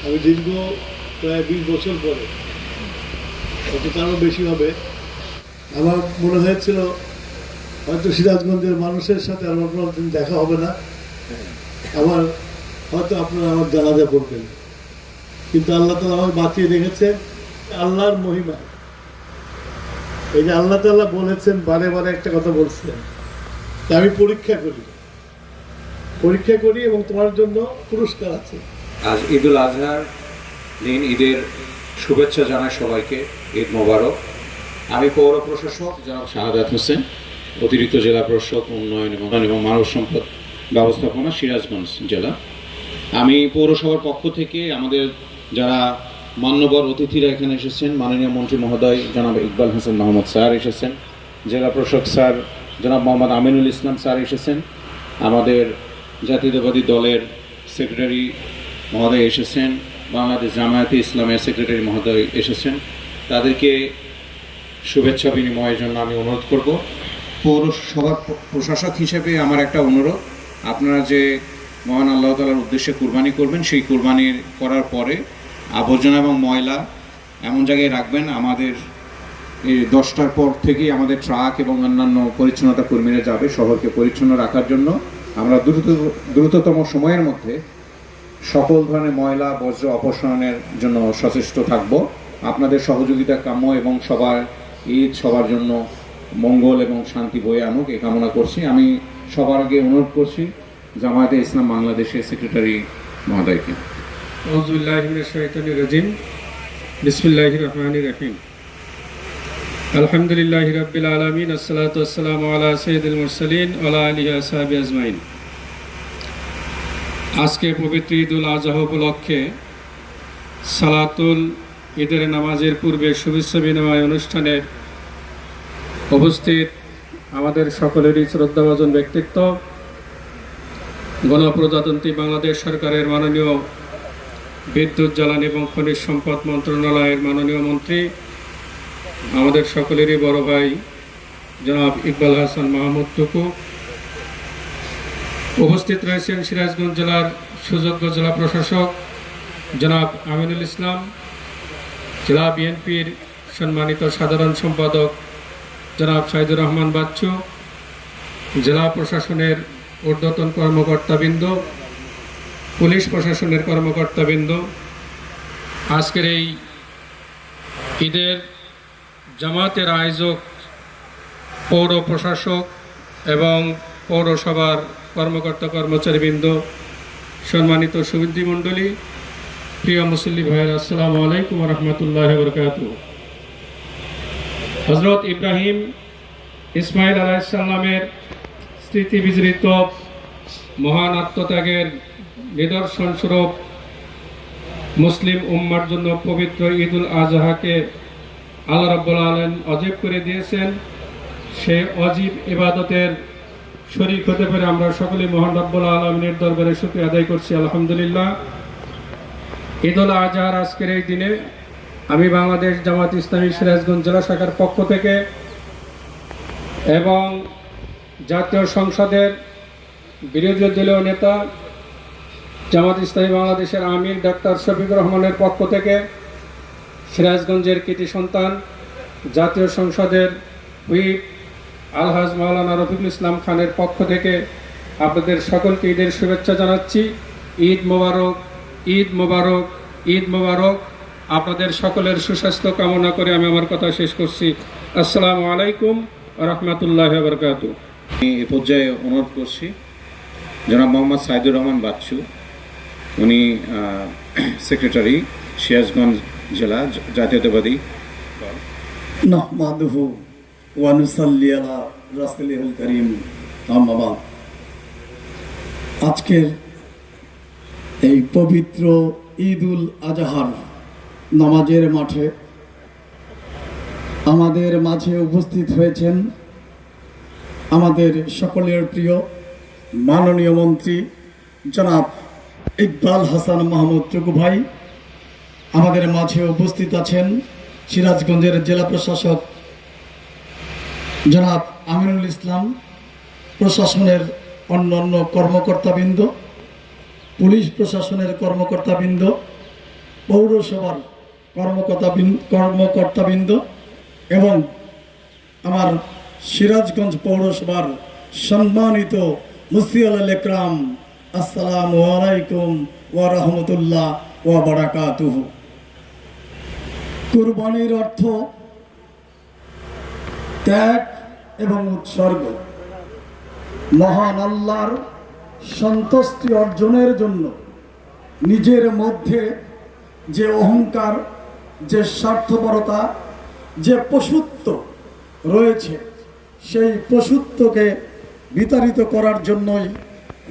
আমি দীর্ঘ প্রায় 20 বছর পরে, হয়তো তারও বেশি হবে, আমার মনে হয়েছিল হয়তো সিরাজগঞ্জের মানুষের সাথে আমার কোনোদিন দেখা হবে না, আবার হয়তো আপনারা আমার জানাজা পড়বেন, কিন্তু আল্লাহ তাআলা আমার বাঁচিয়ে রেখেছে। আল্লাহর মহিমা, এই যে আল্লাহ তাআলা বলেছেন, বারে বারে একটা কথা বলছেন, আমি পরীক্ষা করি এবং তোমার জন্য পুরস্কার আছে। আজ ঈদুল আজহার দিন, ঈদের শুভেচ্ছা জানাই সবাইকে, ঈদ মোবারক। আমি পৌর প্রশাসক জনাব শাহাদাত হোসেন, অতিরিক্ত জেলা প্রশাসক উন্নয়ন এবং মানব সম্পদ ব্যবস্থাপনা, সিরাজগঞ্জ জেলা। আমি পৌরসভার পক্ষ থেকে আমাদের যারা মান্যবর অতিথিরা এখানে এসেছেন, মাননীয় মন্ত্রী মহোদয় জনাব ইকবাল হোসেন মাহমুদ স্যার এসেছেন, জেলা প্রশাসক স্যার জনাব মোহাম্মদ আমিনুল ইসলাম স্যার এসেছেন, আমাদের জাতীয়তাবাদী দলের সেক্রেটারি মহোদয় এসেছেন, বাংলাদেশ জামায়াতে ইসলামের সেক্রেটারি মহোদয় এসেছেন। তাদেরকে শুভেচ্ছা বিনিময়ের জন্য আমি অনুরোধ করব। পৌরসভার প্রশাসক হিসেবে আমার একটা অনুরোধ, আপনারা যে মহান আল্লাহ তাআলার উদ্দেশ্যে কুরবানি করবেন, সেই কুরবানির করার পরে আবর্জনা এবং ময়লা এমন জায়গায় রাখবেন। আমাদের এই 10টার পর থেকেই আমাদের ট্রাক এবং অন্যান্য পরিচ্ছন্নতা কর্মীরা যাবে শহরকে পরিচ্ছন্ন রাখার জন্য। আমরা দ্রুততম সময়ের মধ্যে সকল ধরনের ময়লা বর্জ্য অপসারণের জন্য সচেষ্ট থাকব। আপনাদের সহযোগিতা কাম্য এবং সবার জন্য মঙ্গল এবং শান্তি বয়ে আনুক এই কামনা করছি। আমি সবার আগে অনুরোধ করছি জামায়াতে ইসলাম বাংলাদেশের সেক্রেটারি মহোদয়কে। আউযুবিল্লাহি মিনাশ শাইতানির রাজিম। বিসমিল্লাহির রহমানির রহিম। আলহামদুলিল্লাহি রাব্বিল আলামিন, আসসালাতু ওয়াসসালামু আলা সাইয়্যিদিল মুরসালিন ওয়া আলা আলিহি ওয়া সাহবিহি আজমাইন। আজকে পবিত্র ঈদুল আজহা উপলক্ষে সালাতুল ঈদের নামাজের পূর্বে শুভেচ্ছা বিনিময় অনুষ্ঠানে উপস্থিত আমাদের সকলেরই শ্রদ্ধাভাজন ব্যক্তিত্ব, গণপ্রজাতন্ত্রী বাংলাদেশ সরকারের মাননীয় বিদ্যুৎ জ্বালানি এবং খনিজ সম্পদ মন্ত্রণালয়ের মাননীয় মন্ত্রী, আমাদের সকলেরই বড় ভাই জনাব ইকবাল হাসান মাহমুদ টুকু, উপস্থিত রয়েছেন সিরাজগঞ্জ জেলার সুযোগ্য জেলা প্রশাসক জনাব আমিনুল ইসলাম, জেলা বিএনপির সম্মানিত সাধারণ সম্পাদক জনাব সাইদুর রহমান বাচ্চু, জেলা প্রশাসনের ঊর্ধ্বতন কর্মকর্তাবৃন্দ, পুলিশ প্রশাসনের কর্মকর্তাবৃন্দ, আজকের এই ঈদের জামাতের আয়োজক পৌর প্রশাসক এবং পৌরসভার কর্মকর্তা কর্মচারীবৃন্দ, সম্মানিত সুবৃদ্ধিমণ্ডলী, প্রিয় মুসল্লি ভাইয়েরা, আসসালামু আলাইকুম ওয়া রাহমাতুল্লাহি ওয়া বারাকাতুহু। হযরত ইব্রাহিম ইসমাইল আলাইহিস সালামের স্মৃতি বিজড়িত মহান আত্মত্যাগের নিদর্শন স্বরূপ মুসলিম উম্মার জন্য পবিত্র ঈদুল আজহাকে আল্লাহ রাব্বুল আলামিন অজীব করে দিয়েছেন। সে অজীব ইবাদতের শরীক হতে পেরে আমরা সকলে মহান রাব্বুল আলামিনের দরবারে শুকরিয়া আদায় করছি, আলহামদুলিল্লাহ। ঈদুল আজহার আজকের এই দিনে আমি বাংলাদেশ জামাত ইসলামী সিরাজগঞ্জ জেলা শাখার পক্ষ থেকে এবং জাতীয় সংসদের বিরোধী দলীয় নেতা জামাত ইসলামী বাংলাদেশের আমির ডাক্তার শফিকুর রহমানের পক্ষ থেকে, সিরাজগঞ্জের কৃতি সন্তান জাতীয় সংসদের হুইপ আলহাজ মাওলানা রফিকুল ইসলাম খানের পক্ষ থেকে আপনাদের সকলকে ঈদের শুভেচ্ছা জানাচ্ছি। ঈদ মোবারক, ঈদ মোবারক, ঈদ মোবারক। আপনাদের সকলের সুস্বাস্থ্য কামনা করে আমি আমার কথা শেষ করছি। আসসালামু আলাইকুম ওয়া রাহমাতুল্লাহি ওয়া বারাকাতুহু। আমি এ পর্যায়ে অনুরোধ করছি জনাব মোহাম্মদ সাইদুর রহমান বাচ্চু, উনি সেক্রেটারি সিরাজগঞ্জ জেলা জাতীয়তাবাদী দল। নাহমাদুহু ওয়া নুসাল্লি আলা রাসূলিল কারীম, আম্মা বাদ। আজকের এই পবিত্র ঈদুল আজহার নামাজের মাঠে আমাদের মাঝে উপস্থিত হয়েছেন আমাদের সকলের প্রিয় মাননীয় মন্ত্রী জনাব ইকবাল হাসান মাহমুদ টুকু ভাই। আমাদের মাঝে উপস্থিত আছেন সিরাজগঞ্জের জেলা প্রশাসক জনাব আমিনুল ইসলাম, প্রশাসনের অন্যান্য কর্মকর্তাবৃন্দ, পুলিশ প্রশাসনের কর্মকর্তাবৃন্দ, পৌরসভার কর্মকর্তাবৃন্দ এবং আমার সিরাজগঞ্জ পৌরসভার সম্মানিত মুফতিয়াল একরাম, আসসালামু আলাইকুম ওয়া রাহমাতুল্লাহ ওয়া বারাকাতুহু। কুরবানির অর্থ ত্যাগ এবং উৎসর্গ। মহান আল্লাহর সন্তুষ্টি অর্জনের জন্য নিজের মধ্যে যে অহংকার, যে স্বার্থপরতা, যে পশুত্ব রয়েছে, সেই পশুত্বকে বিতাড়িত করার জন্যই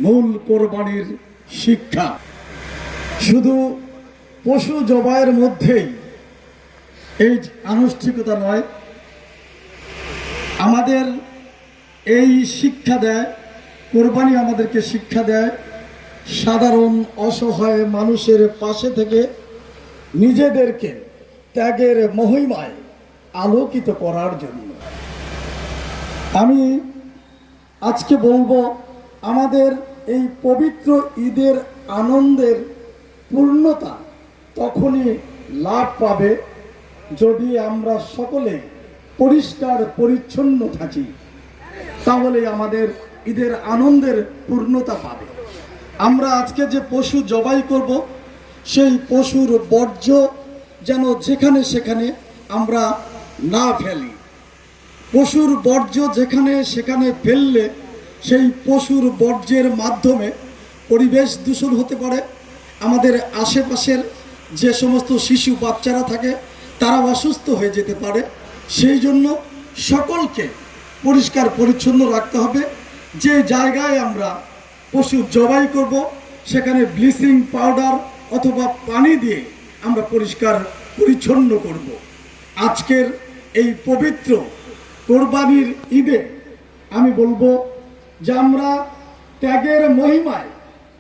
মূল কোরবানির শিক্ষা। শুধু পশু জবাইয়ের মধ্যেই এই আনুষ্ঠানিকতা নয়, আমাদের এই শিক্ষা দেয়, কোরবানি আমাদেরকে শিক্ষা দেয় সাধারণ অসহায় মানুষের পাশে থেকে নিজেদেরকে ত্যাগের মহিমায় আলোকিত করার জন্য। আমি আজকে বলবো, আমাদের এই পবিত্র ঈদের আনন্দের পূর্ণতা তখনই লাভ পাবে যদি আমরা সকলে পরিষ্কার পরিচ্ছন্ন থাকি, তাহলে আমাদের ঈদের আনন্দের পূর্ণতা পাবে। আমরা আজকে যে পশু জবাই করব, সেই পশুর বর্জ্য যেন যেখানে সেখানে আমরা না ফেলি। পশুর বর্জ্য যেখানে সেখানে ফেললে সেই পশুর বর্জ্যের মাধ্যমে পরিবেশ দূষণ হতে পারে, আমাদের আশেপাশের যে সমস্ত শিশু বাচ্চারা থাকে তারা অসুস্থ হয়ে যেতে পারে। সেই জন্য সকলকে পরিষ্কার পরিচ্ছন্ন রাখতে হবে। যে জায়গায় আমরা পশু জবাই করব সেখানে ব্লিচিং পাউডার অথবা পানি দিয়ে আমরা পরিষ্কার পরিচ্ছন্ন করব। আজকের এই পবিত্র কোরবানির ঈদে আমি বলবো যে আমরা ত্যাগের মহিমায়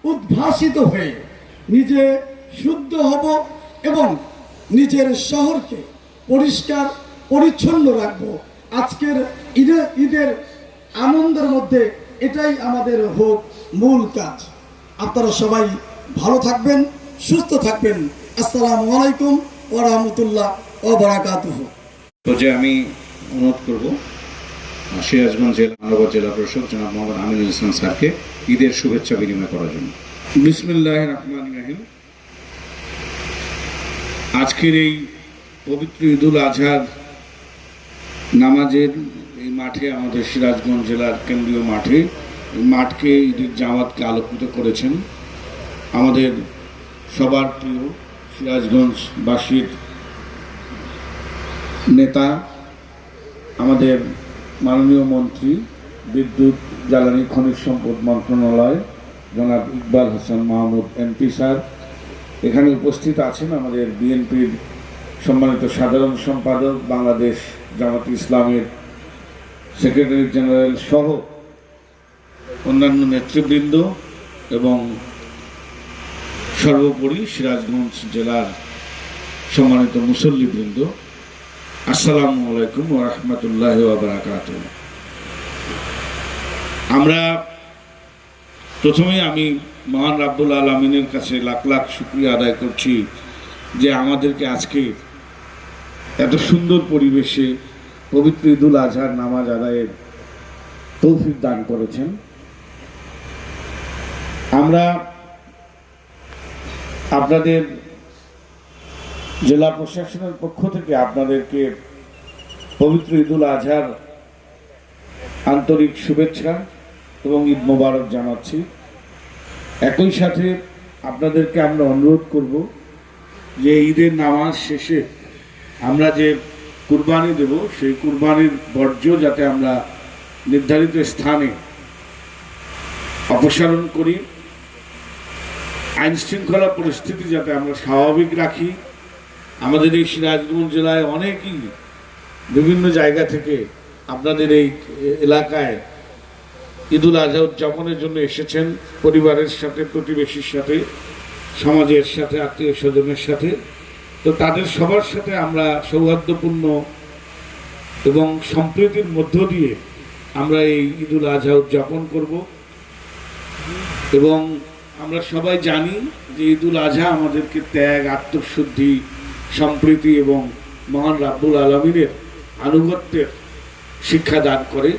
উদ্ভাসিত হয়ে নিজে শুদ্ধ হব এবং নিজের শহরকে পরিষ্কার পরিচ্ছন্ন রাখব। আজকের ঈদের আনন্দের মধ্যে এটাই আমাদের হোক মূল কাজ। আপনারা সবাই ভালো থাকবেন, সুস্থ থাকবেন। আসসালামু আলাইকুম ওয়া রাহমাতুল্লাহ ওয়া বারাকাতুহু। তো যে আমি অনুরোধ করব সিরাজগঞ্জ জেলা মানবতার জেলা প্রশাসক জনাব মোহাম্মদ আমিনুল ইসলাম স্যারকে ঈদের শুভেচ্ছা বিনিময় করার জন্য। বিসমিল্লাহির রহমানির রহিম। আজকের এই পবিত্র ঈদুল আজহার নামাজের এই মাঠে, আমাদের সিরাজগঞ্জ জেলার কেন্দ্রীয় মাঠে, মাঠকে ঈদের জামাতকে আলোকিত করেছেন আমাদের সবার প্রিয় সিরাজগঞ্জবাসীর নেতা, আমাদের মাননীয় মন্ত্রী বিদ্যুৎ জ্বালানি খনিজ সম্পদ মন্ত্রণালয় জনাব ইকবাল হাসান মাহমুদ এমপি স্যার। এখানে উপস্থিত আছেন আমাদের বিএনপির সম্মানিত সাধারণ সম্পাদক, বাংলাদেশ জামাত ইসলামের সেক্রেটারি জেনারেল সহ অন্যান্য নেতৃবৃন্দ এবং সর্বোপরি সিরাজগঞ্জ জেলার সম্মানিত মুসল্লিবৃন্দ, আসসালামু আলাইকুম ওয়া রাহমাতুল্লাহি ওয়া বারাকাতুহু। আমরা প্রথমেই আমি মহান রাব্বুল আলামিনের কাছে লাখ লাখ শুকরিয়া আদায় করছি যে আমাদেরকে আজকে এত সুন্দর পরিবেশে পবিত্র ঈদুল আজহার নামাজ আদায়ের তৌফিক দান করেছেন। আমরা আপনাদের জেলা প্রশাসনের পক্ষ থেকে আপনাদেরকে পবিত্র ঈদুল আজহার আন্তরিক শুভেচ্ছা এবং ঈদ মোবারক জানাচ্ছি। একই সাথে আপনাদেরকে আমরা অনুরোধ করব যে ঈদের নামাজ শেষে আমরা যে কুরবানি দেব, সেই কুরবানির বর্জ্য যাতে আমরা নির্ধারিত স্থানে অপসারণ করি, আইন শৃঙ্খলা পরিস্থিতি যাতে আমরা স্বাভাবিক রাখি। আমাদের এই সিরাজগঞ্জ জেলায় অনেকেই বিভিন্ন জায়গা থেকে আপনাদের এই এলাকায় ঈদুল আজহা উদযাপনের জন্য এসেছেন, পরিবারের সাথে, প্রতিবেশীর সাথে, সমাজের সাথে, আত্মীয় স্বজনের সাথে। তো তাদের সবার সাথে আমরা সৌহার্দ্যপূর্ণ এবং সম্প্রীতির মধ্য দিয়ে আমরা এই ঈদুল আজহা উদযাপন করব এবং আমরা সবাই জানি যে ঈদুল আজহা আমাদেরকে ত্যাগ, আত্মশুদ্ধি, সম্প্রীতি এবং মহান রাব্বুল আলমিনের আনুগত্যের শিক্ষা দান করে।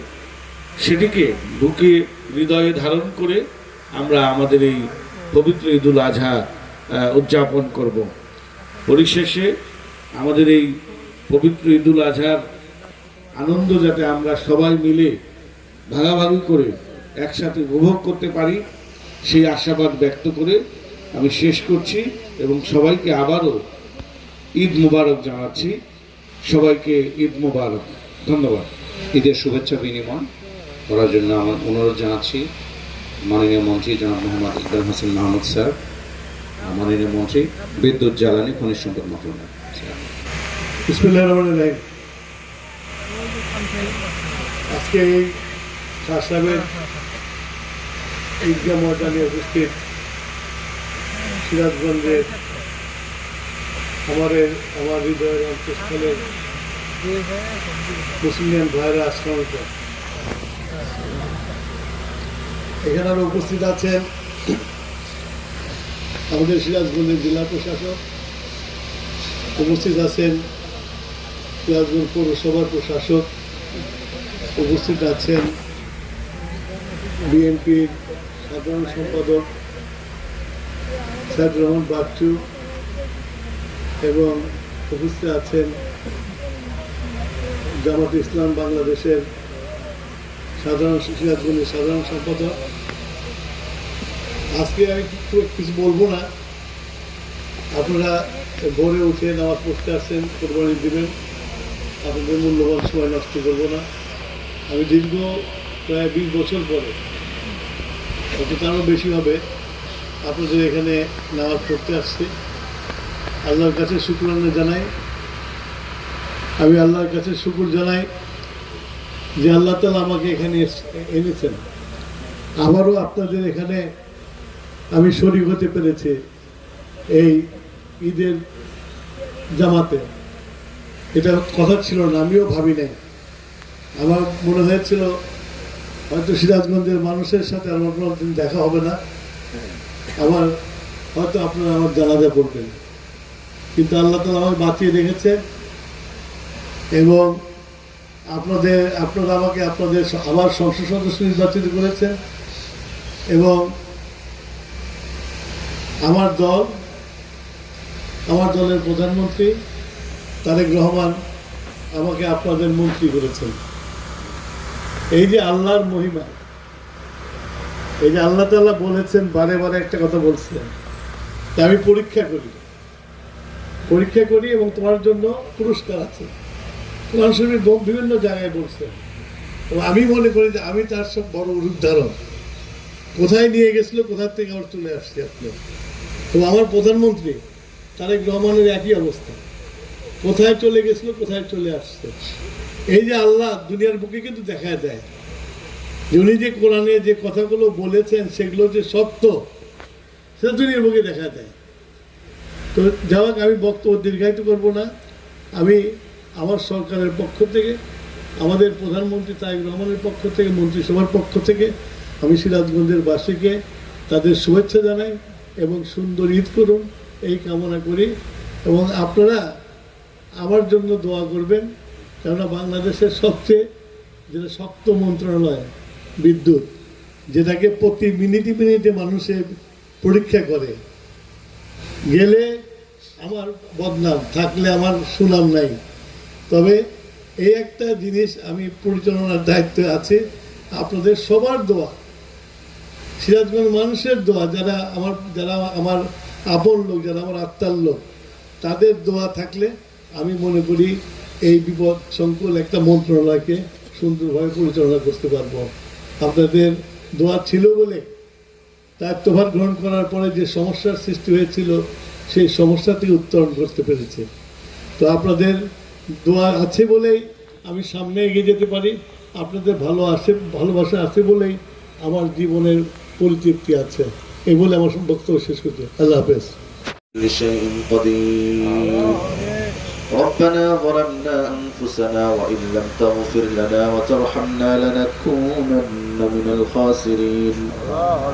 সেটিকে বুকে হৃদয়ে ধারণ করে আমরা আমাদের এই পবিত্র ঈদুল আজহা উদযাপন করব। পরিশেষে আমাদের এই পবিত্র ঈদুল আজহার আনন্দ যাতে আমরা সবাই মিলে ভাগাভাগি করে একসাথে উপভোগ করতে পারি, সেই আশাবাদ ব্যক্ত করে আমি শেষ করছি এবং সবাইকে আবারও ঈদ মুবারক জানাচ্ছি। সবাইকে ঈদ মুবারক। ধন্যবাদ। ঈদের শুভেচ্ছা বিনিময় করার জন্য আমার অনুরোধ জানাচ্ছি মাননীয় মন্ত্রী জনাব মোহাম্মদ ইকবাল হোসেন মাহমুদ স্যার, মাননীয় মন্ত্রী বিদ্যুৎ জ্বালানি খনিজ সম্পদ মন্ত্রণালয়। বিসমিল্লাহির রহমানির রহিম। আজকে এই শাহ সাহেবের ঈদগাহ ময়দানে উপস্থিত সিরাজগঞ্জের আমার হৃদয়ের অন্তঃস্থলের মুসলিম ভাইরা আশ্রমিত, এখানে আরো উপস্থিত আছেন আমাদের সিরাজগঞ্জের জেলা প্রশাসক, উপস্থিত আছেন সিরাজগঞ্জ পৌরসভার প্রশাসক, উপস্থিত আছেন বিএনপির সাধারণ সম্পাদক সাইদুর রহমান বাচ্চু এবং উপস্থিত আছেন জামাত ইসলাম বাংলাদেশের সিরাজগঞ্জের সাধারণ সম্পাদক। আজকে আমি খুব কিছু বলবো না, আপনারা ভোরে উঠে নামাজ পড়তে আসছেন, কোরবানি দেবেন, আপনাদের মূল্যবান সময় নষ্ট করবো না। আমি দীর্ঘ প্রায় 20 বছর পরে, হয়তো তারও বেশি হবে, আপনাদের এখানে নামাজ পড়তে আসছি। আল্লাহর কাছে শুকরানা জানাই, আমি আল্লাহর কাছে শুকর জানাই যে আল্লাহ তাআলা আমাকে এখানে এনেছেন। আবারও আপনাদের এখানে আমি শরীক হতে পেরেছি এই ঈদের জামাতে। এটা কথা ছিল না, আমিও ভাবি নাই। আমার মনে হয়েছিল হয়তো সিরাজগঞ্জের মানুষের সাথে আমার কোনোদিন দেখা হবে না, হয়তো আপনারা আমার জানাজা পড়বেন, কিন্তু আল্লাহ তাআলা আমাকে বাঁচিয়ে রেখেছে এবং আপনারা আমাকে আপনাদের আবার সংসদ সদস্য নির্বাচিত করেছেন এবং আমার দলের প্রধানমন্ত্রী তারেক রহমান আমাকে আপনাদের মন্ত্রী করেছেন। এই যে আল্লাহর মহিমা, এই যে আল্লাহ তাআলা বলেছেন, বারে বারে একটা কথা বলছেন, তা আমি পরীক্ষা করি এবং তোমার জন্য পুরস্কার আছে। কোরআন শরীফের বিভিন্ন জায়গায় বলছেন এবং আমি মনে করি যে আমি তার সব বড় উদাহরণ। কোথায় নিয়ে গেছিল, কোথার থেকে আবার চলে আসছে আপনি। তো আমার প্রধানমন্ত্রী তারেক রহমানের একই অবস্থা, কোথায় চলে গেছিল, কোথায় চলে আসছে। এই যে আল্লাহ দুনিয়ার বুকে কিন্তু দেখা দেয় যে উনি যে কোরআনে যে কথাগুলো বলেছেন সেগুলো যে সত্য, সেটা দুনিয়ার বুকে দেখা দেয়। তো যাওয়াক, আমি বক্তব্য দীর্ঘায়িত করব না। আমি আমার সরকারের পক্ষ থেকে, আমাদের প্রধানমন্ত্রী তারেক রহমানের পক্ষ থেকে, মন্ত্রিসভার পক্ষ থেকে আমি সিরাজগঞ্জের বাসীকে তাদের শুভেচ্ছা জানাই এবং সুন্দর ঈদ করুন এই কামনা করি। এবং আপনারা আমার জন্য দোয়া করবেন, কেননা বাংলাদেশের সবচেয়ে যেটা শক্ত মন্ত্রণালয় বিদ্যুৎ, যেটাকে প্রতি মিনিটে মিনিটে মানুষের পরীক্ষা করে, গেলে আমার বদনাম, থাকলে আমার সুনাম নাই। তবে এই একটা জিনিস আমি পরিচালনার দায়িত্বে আছে, আপনাদের সবার দোয়া, সিরাজগঞ্জ মানুষের দোয়া, যারা আমার আপন লোক, যারা আমার আত্মার লোক, তাদের দোয়া থাকলে আমি মনে করি এই বিপদ সংকুল একটা মন্ত্রণালয়কে সুন্দরভাবে পরিচালনা করতে পারবো। আপনাদের দোয়া ছিল বলে দায়িত্বভার গ্রহণ করার পরে যে সমস্যার সৃষ্টি হয়েছিল সেই সমস্যা থেকে উত্তরণ করতে পেরেছে। তো আপনাদের দোয়া আছে বলেই আমি সামনে এগিয়ে যেতে পারি, আপনাদের ভালোবাসা আছে বলেই আমার জীবনের পরিতৃপ্তি আছে। এই বলে আমার বক্তব্য শেষ করছি। আল্লাহ হাফেজ। ربنا ظلمنا أنفسنا وإن لم تغفر لنا وترحمنا لنكونن من الخاسرين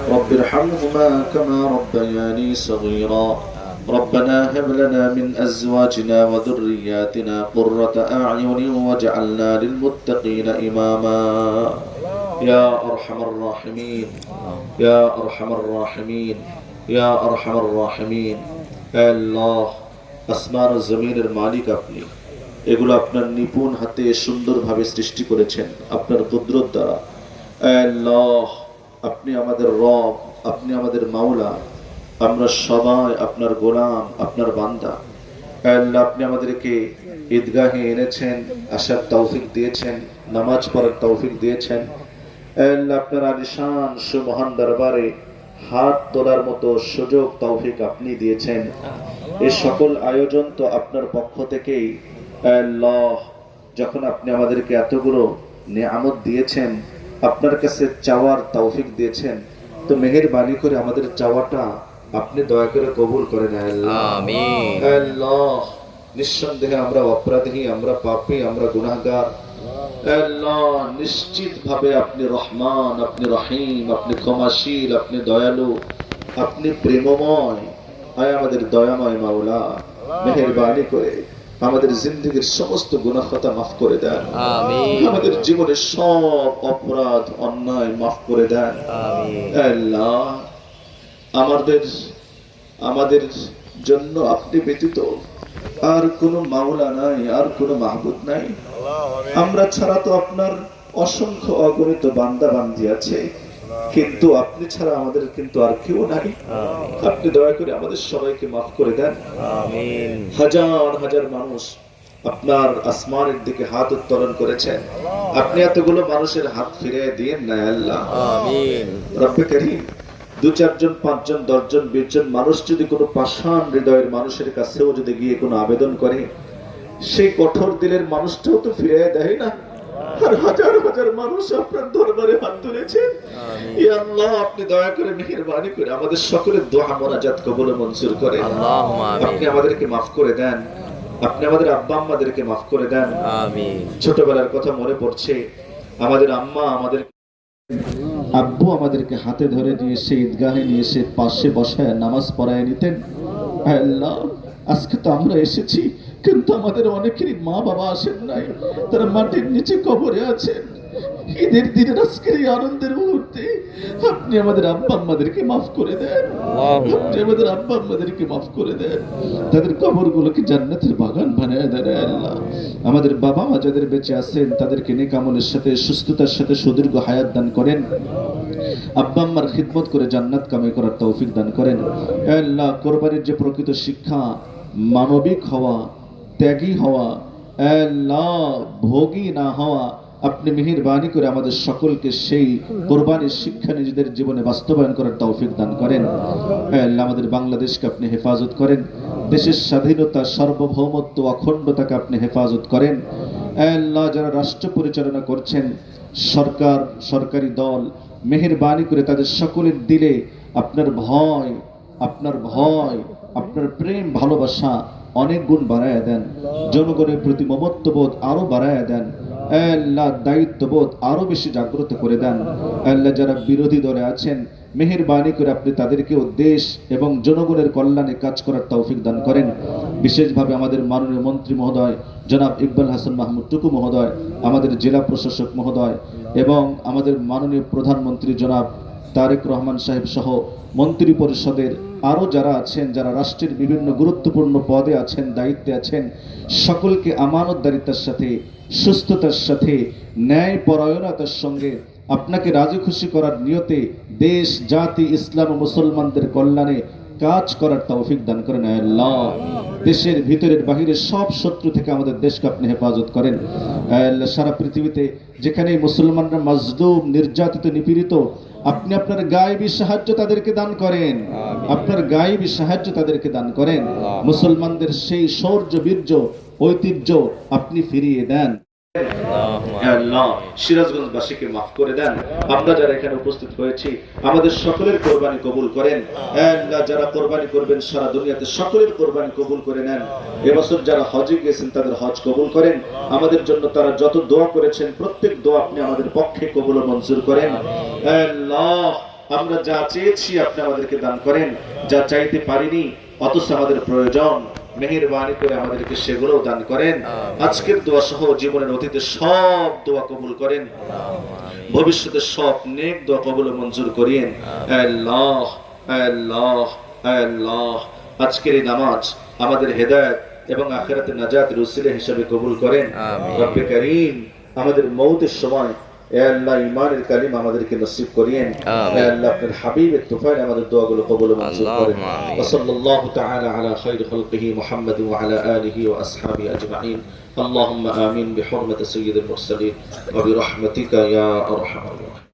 رب ارحمهما كما ربياني صغيرا ربنا هب لنا من أزواجنا وذرياتنا قرة أعين واجعلنا للمتقين إماما يا أرحم الراحمين يا أرحم الراحمين يا أرحم الراحمين الله আসমান ও জমিনের মালিক আপনি এগুলো আপনার নিপুণ হাতে সুন্দরভাবে সৃষ্টি করেছেন আপনার কুদরত দ্বারা আল্লাহ আপনি আমাদের রব আপনি আমাদের মাওলা আমরা সবাই আপনার গোলাম আপনার বান্দা আল্লাহ আপনি আমাদেরকে ঈদগাহে এনেছেন আসার তৌফিক দিয়েছেন নামাজ পড়ার তৌফিক দিয়েছেন আল্লাহ আপনার আলিশান সুমহান দরবারে হাত তোলার মতো সুযোগ তৌফিক আপনি দিয়েছেন এই সকল আয়োজন তো আপনার পক্ষ থেকেই আল্লাহ যখন আপনি আমাদেরকে এতগুলো নিয়ামত দিয়েছেন আপনার কাছে চাওয়ার তৌফিক দিয়েছেন তো মেহেরবানি করে আমাদের চাওয়াটা আপনি দয়া করে কবুল করেন আল্লাহ আমিন আল্লাহ নিঃসন্দেহে আমরা অপরাধী আমরা পাপী আমরা গুনাহগার আল্লাহ নিশ্চিতভাবে আপনি রহমান আপনি রহিম আপনি ক্ষমাশীল আপনি দয়ালু আপনি প্রেমময় আয় আমাদের দয়াময় মাওলা মেহেরবানি করে আমাদের জিন্দেগীর সমস্ত গুনাহ খাতা মাফ করে দেন আমিন আমাদের জীবনের সব অপরাধ অন্যায় মাফ করে দেন আমিন আল্লাহ আমাদের জন্য আপনি ব্যতীত আর কোনো মাওলা নাই আর কোনো মাহবুদ নাই আমরা ছাড়া তো আপনার অসংখ্য অগণিত বান্দা বান্দি আছে কিন্তু আপনি ছাড়া আমাদের কিন্তু আর কেউ নাই আপনি দয়া করে আমাদের সবাইকে মাফ করে দেন আমিন হাজার হাজার মানুষ আপনার আসমানের দিকে হাত উত্তোলন করেছেন আপনি এতগুলো মানুষের হাত ফিরিয়ে দিন না আল্লাহ আমিন রব্বে করিম 2-4 জন 5 জন 10 জন 20 জন মানুষ যদি কোনো পাষাণ হৃদয়ের মানুষের কাছেও যদি গিয়ে কোনো আবেদন করে সেই কঠোর দিলের মানুষটাও তো ফিরিয়ে দেয় না আর হাজার হাজার মানুষ আপনার দরবারে হাত তুলেছেন ইয়া আল্লাহ আপনি দয়া করে মেহেরবানি করে আমাদের সকলের দোয়া মোনাজাত কবুল ও মঞ্জুর করেন আল্লাহুম্মা আমিন আপনি আমাদেরকে maaf করে দেন আপনি আমাদের আব্বা আম্মাদেরকে maaf করে দেন আমিন ছোটবেলার কথা মনে পড়ছে আমাদের আম্মা আমাদের আব্বু আমাদেরকে হাতে ধরে নিয়ে সেই ঈদগাহে নিয়ে এসে পাশে বসায় নামাজ পড়ায় নিতেন আল্লাহ আজকে তো আমরা এসেছি কিন্তু আমাদের অনেকেরই মা বাবা আসেন নাই তারা মাটির নিচে কবরে আছেন ঈদের দিনের আজকের এই আনন্দের মুহূর্তে আপনি আমাদের আব্বা আম্মাদেরকে মাফ করে দেন আপনি আমাদের আব্বা আম্মাদেরকে মাফ করে দেন তাদের কবরগুলোকে জান্নাতের বাগান বানায় দেন আল্লাহ আমাদের বাবা মা যাদের বেঁচে আছেন তাদেরকে নেক আমলের সাথে সুস্থতার সাথে সুদীর্ঘ হায়াত দান করেন আব্বা আম্মার খিদমত করে জান্নাত কামাই করার তৌফিক দান করেন আল্লাহ কোরবানির যে প্রকৃত শিক্ষা মানবিক হওয়া ত্যাগী হওয়া আল্লাহ ভোগী না হওয়া আপনি মেহেরবানি করে আমাদের সকলকে সেই কোরবানির শিক্ষা নিজেদের জীবনে বাস্তবায়ন করার তৌফিক দান করেন আল্লাহ আমাদের বাংলাদেশকে আপনি হেফাজত করেন দেশের স্বাধীনতা সার্বভৌমত্ব অখণ্ডতাকে আপনি হেফাজত করেন আল্লাহ যারা রাষ্ট্র পরিচালনা করছেন সরকার সরকারি দল মেহেরবানি করে তাদের সকলের দিলে আপনার ভয় আপনার প্রেম ভালোবাসা অনেক গুণ বাড়ায় দেন জনগণের প্রতি মমত্ববোধ আরো বাড়ায় দেন আল্লাহ দায়িত্ববোধ আরো বেশি জাগ্রত করে দেন আল্লাহ যারা বিরোধী দলে আছেন মেহেরবানি করে আপনি তাদেরকেও দেশ এবং জনগণের কল্যাণে কাজ করার তৌফিক দান করেন বিশেষভাবে আমাদের মাননীয় মন্ত্রী মহোদয় জনাব ইকবাল হাসান মাহমুদ টুকু মহোদয় আমাদের জেলা প্রশাসক মহোদয় এবং আমাদের মাননীয় প্রধানমন্ত্রী জনাব তারেক রহমান সাহেব সহ মন্ত্রী পরিষদের আরো যারা আছেন যারা রাষ্ট্রের বিভিন্ন গুরুত্বপূর্ণ পদে আছেন দায়িত্বে আছেন সকলকে আমানতদারিতার সাথে সুস্থতার সাথে ন্যায় পরায়ণতার সঙ্গে আপনাকে রাজি খুশি করার নিয়তে দেশ জাতি ইসলাম ও মুসলমানদের কল্যাণে কাজ করার তৌফিক দান করেন আল্লাহ দেশের ভিতরের বাহিরের সব শত্রু থেকে আমাদের দেশকে আপনি হেফাজত করেন আল্লাহ সারা পৃথিবীতে যেখানে মুসলমানরা মাজলুম নির্যাতিত নিপীড়িত আপনি আপনার গায়েবী সাহায্য তাদেরকে দান করেন আপনার গায়েবী সাহায্য তাদেরকে দান করেন মুসলমানদের সেই শৌর্য বীর্য ঐতিহ্য আপনি ফিরিয়ে দেন আল্লাহ সিরাজগঞ্জবাসীকে মাফ করে দেন। আমরা যারা এখানে উপস্থিত হয়েছি আমাদের সকলের কোরবানি কবুল করেন। আল্লাহ যারা কোরবানি করবেন সারা দুনিয়াতে সকলের কোরবানি কবুল করে নেন। এবছর যারা হজে গিয়েছেন তাদের হজ কবুল করেন। আমাদের জন্য তারা যত দোয়া করেছেন প্রত্যেক দোয়া আপনি আমাদের পক্ষে কবুল ও মঞ্জুর করেন। আল্লাহ আমরা যা চেয়েছি আপনি আমাদেরকে দান করেন, যা চাইতে পারিনি অথচ আমাদের প্রয়োজন, মেহেরবানি করে আমাদেরকে সেগুলোও দান করেন। আজকের দোয়া সহ জীবনের অতীতে সব দোয়া কবুল করেন, ভবিষ্যতে সব নেক দোয়া কবুল ও মঞ্জুর করিয়েন। আল্লাহ আল্লাহ আল্লাহ আজকের এই নামাজ আমাদের হেদায়েত এবং আখিরাতে নাজাতের উসিলা হিসেবে কবুল করেন। রব্বে কারীম আমাদের মওতের সময় এ আল্লাহ ঈমানের কালিমা আমাদেরকে নসিব করিয়েন। এ আল্লাহ আপনার হাবিবের তুফাইলে আমাদের দোয়াগুলো কবুল ও মঞ্জুর করেন। ওয়া সাল্লাল্লাহু তাআলা আলা খায়রি খালকিহি মুহাম্মাদ ওয়া আলা আলিহি ওয়া আসহাবিহি আজমাইন। اللهم آمين بحرمة سيد المرسلين وبرحمتك يا أرحم الراحمين.